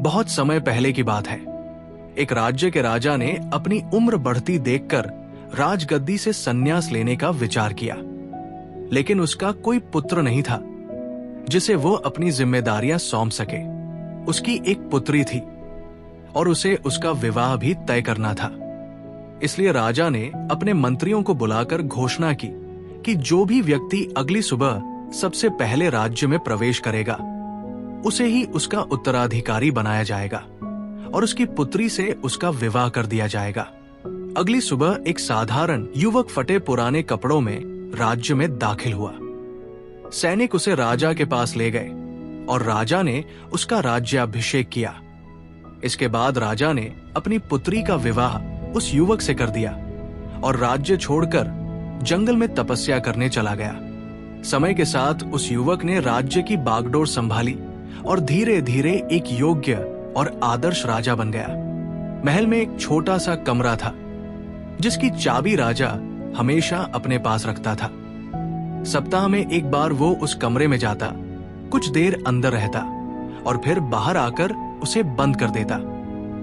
बहुत समय पहले की बात है। एक राज्य के राजा ने अपनी उम्र बढ़ती देखकर राजगद्दी से संन्यास लेने का विचार किया, लेकिन उसका कोई पुत्र नहीं था जिसे वो अपनी जिम्मेदारियां सौंप सके। उसकी एक पुत्री थी और उसे उसका विवाह भी तय करना था। इसलिए राजा ने अपने मंत्रियों को बुलाकर घोषणा की कि जो भी व्यक्ति अगली सुबह सबसे पहले राज्य में प्रवेश करेगा उसे ही उसका उत्तराधिकारी बनाया जाएगा और उसकी पुत्री से उसका विवाह कर दिया जाएगा। अगली सुबह एक साधारण युवक फटे पुराने कपड़ों में राज्य में दाखिल हुआ। सैनिक उसे राजा के पास ले गए और राजा ने उसका राज्याभिषेक किया। इसके बाद राजा ने अपनी पुत्री का विवाह उस युवक से कर दिया और राज्य छोड़कर जंगल में तपस्या करने चला गया। समय के साथ उस युवक ने राज्य की बागडोर संभाली और धीरे धीरे एक योग्य और आदर्श राजा बन गया। महल में एक छोटा सा कमरा था जिसकी चाबी राजा हमेशा अपने पास रखता था। सप्ताह में एक बार वो उस कमरे में जाता, कुछ देर अंदर रहता और फिर बाहर आकर उसे बंद कर देता।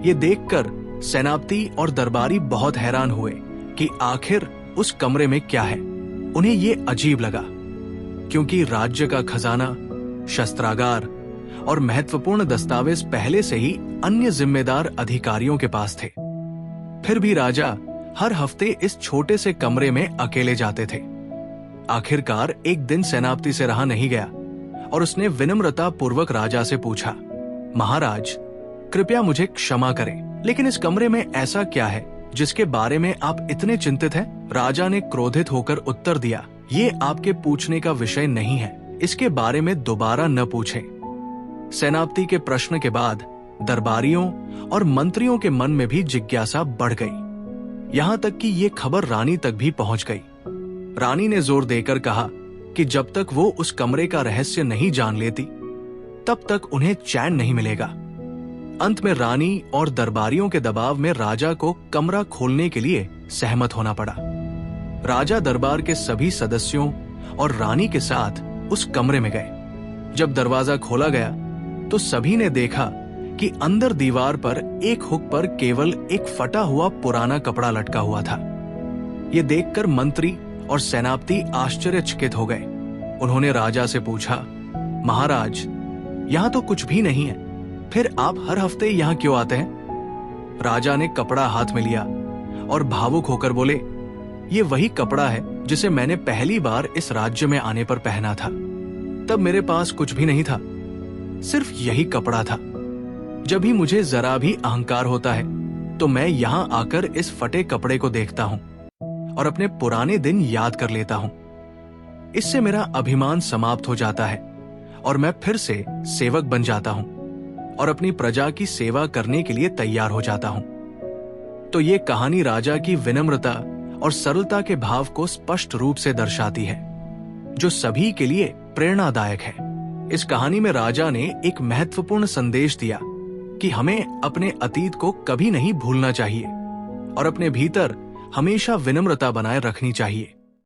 ये देखकर सेनापति और दरबारी बहुत हैरान हुए कि आखिर उस कमरे में क्या है। उन्हें ये अजीब लगा क्योंकि राज्य का खजाना, शस्त्रागार और महत्वपूर्ण दस्तावेज पहले से ही अन्य जिम्मेदार अधिकारियों के पास थे। फिर भी राजा हर हफ्ते इस छोटे से कमरे में अकेले जाते थे। आखिरकार एक दिन सेनापति से रहा नहीं गया और उसने विनम्रता पूर्वक राजा से पूछा, महाराज, कृपया मुझे क्षमा करें, लेकिन इस कमरे में ऐसा क्या है जिसके बारे में आप इतने चिंतित हैं? राजा ने क्रोधित होकर उत्तर दिया, ये आपके पूछने का विषय नहीं है, इसके बारे में दोबारा न पूछें। सेनापति के प्रश्न के बाद दरबारियों और मंत्रियों के मन में भी जिज्ञासा बढ़ गई, यहां तक कि ये खबर रानी तक भी पहुंच गई। रानी ने जोर देकर कहा कि जब तक वो उस कमरे का रहस्य नहीं जान लेती तब तक उन्हें चैन नहीं मिलेगा। अंत में रानी और दरबारियों के दबाव में राजा को कमरा खोलने के लिए सहमत होना पड़ा। राजा दरबार के सभी सदस्यों और रानी के साथ उस कमरे में गए। जब दरवाजा खोला गया तो सभी ने देखा कि अंदर दीवार पर एक हुक पर केवल एक फटा हुआ पुराना कपड़ा लटका हुआ था। ये देखकर मंत्री और सेनापति आश्चर्यचकित हो गए। उन्होंने राजा से पूछा, महाराज, यहाँ तो कुछ भी नहीं है, फिर आप हर हफ्ते यहाँ क्यों आते हैं? राजा ने कपड़ा हाथ में लिया और भावुक होकर बोले, ये वही कपड़ा है जिसे मैंने पहली बार इस राज्य में आने पर पहना था। तब मेरे पास कुछ भी नहीं था, सिर्फ यही कपड़ा था। जब भी मुझे जरा भी अहंकार होता है तो मैं यहाँ आकर इस फटे कपड़े को देखता हूँ और अपने पुराने दिन याद कर लेता हूँ। इससे मेरा अभिमान समाप्त हो जाता है और मैं फिर से सेवक बन जाता हूँ और अपनी प्रजा की सेवा करने के लिए तैयार हो जाता हूँ। तो ये कहानी राजा की विनम्रता और सरलता के भाव को स्पष्ट रूप से दर्शाती है, जो सभी के लिए प्रेरणादायक है। इस कहानी में राजा ने एक महत्वपूर्ण संदेश दिया कि हमें अपने अतीत को कभी नहीं भूलना चाहिए और अपने भीतर हमेशा विनम्रता बनाए रखनी चाहिए।